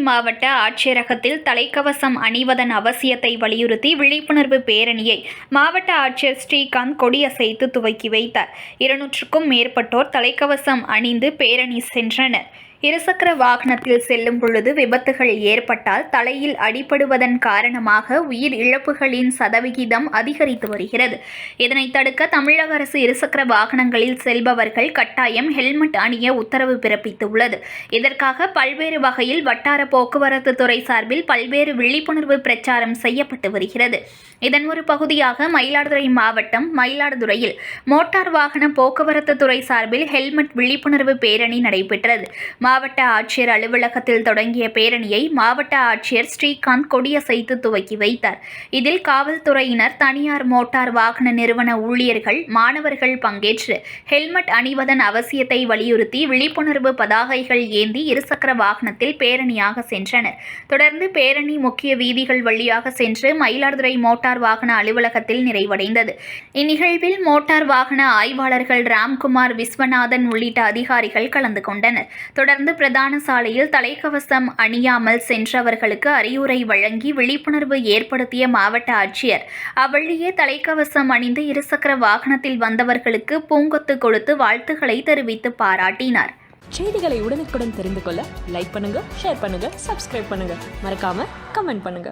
மாவட்ட ஆட்சியரகத்தில் தலைக்கவசம் அணிவதன் அவசியத்தை வலியுறுத்தி விழிப்புணர்வு பேரணியை மாவட்ட ஆட்சியர் ஸ்ரீகாந்த் கொடியசைத்து துவக்கி வைத்தார். 200க்கும் மேற்பட்டோர் தலைக்கவசம் அணிந்து பேரணி சென்றனர். இருசக்கர வாகனத்தில் செல்லும் பொழுது விபத்துகள் ஏற்பட்டால் தலையில் அடிபடுவதன் காரணமாக உயிர் இழப்புகளின் சதவிகிதம் அதிகரித்து வருகிறது. இதனை தடுக்க தமிழக அரசு இருசக்கர வாகனங்களில் செல்பவர்கள் கட்டாயம் ஹெல்மெட் அணிய உத்தரவு பிறப்பித்துள்ளது. இதற்காக பல்வேறு வகையில் வட்டார போக்குவரத்து துறை சார்பில் பல்வேறு விழிப்புணர்வு பிரச்சாரம் செய்யப்பட்டு வருகிறது. இதன் ஒரு பகுதியாக மயிலாடுதுறை மாவட்டம் மயிலாடுதுறையில் மோட்டார் வாகன போக்குவரத்து துறை சார்பில் ஹெல்மெட் விழிப்புணர்வு பேரணி நடைபெற்றது. மாவட்ட ஆட்சியர் அலுவலகத்தில் தொடங்கிய பேரணியை மாவட்ட ஆட்சியர் ஸ்ரீகாந்த் கொடியசைத்து துவக்கி வைத்தார். இதில் காவல்துறையினர், தனியார் மோட்டார் வாகன நிறுவன ஊழியர்கள், மாணவர்கள் பங்கேற்று ஹெல்மெட் அணிவதன் அவசியத்தை வலியுறுத்தி விழிப்புணர்வு பதாகைகள் ஏந்தி இருசக்கர வாகனத்தில் பேரணியாக சென்றனர். தொடர்ந்து பேரணி முக்கிய வீதிகள் வழியாக சென்று மயிலாடுதுறை மோட்டார் வாகன அலுவலகத்தில் நிறைவடைந்தது. இந்நிகழ்வில் மோட்டார் வாகன ஆய்வாளர்கள் ராம்குமார், விஸ்வநாதன் உள்ளிட்ட அதிகாரிகள் கலந்து கொண்டனர். தொடர்ந்து பிரதான சாலையில் தலைக்கவசம் அணியாமல் சென்றவர்களுக்கு அறிவுரை வழங்கி விழிப்புணர்வு ஏற்படுத்திய மாவட்ட ஆட்சியர் அவ்வழியே தலைக்கவசம் அணிந்து இருசக்கர வாகனத்தில் வந்தவர்களுக்கு பூங்கொத்து கொடுத்து வாழ்த்துக்களை தெரிவித்து பாராட்டினார். செய்திகளை உடனுக்குடன் தெரிந்து கொள்ள லைக் பண்ணுங்க, ஷேர் பண்ணுங்க, சப்ஸ்கிரைப் பண்ணுங்க, மறக்காம கமெண்ட் பண்ணுங்க.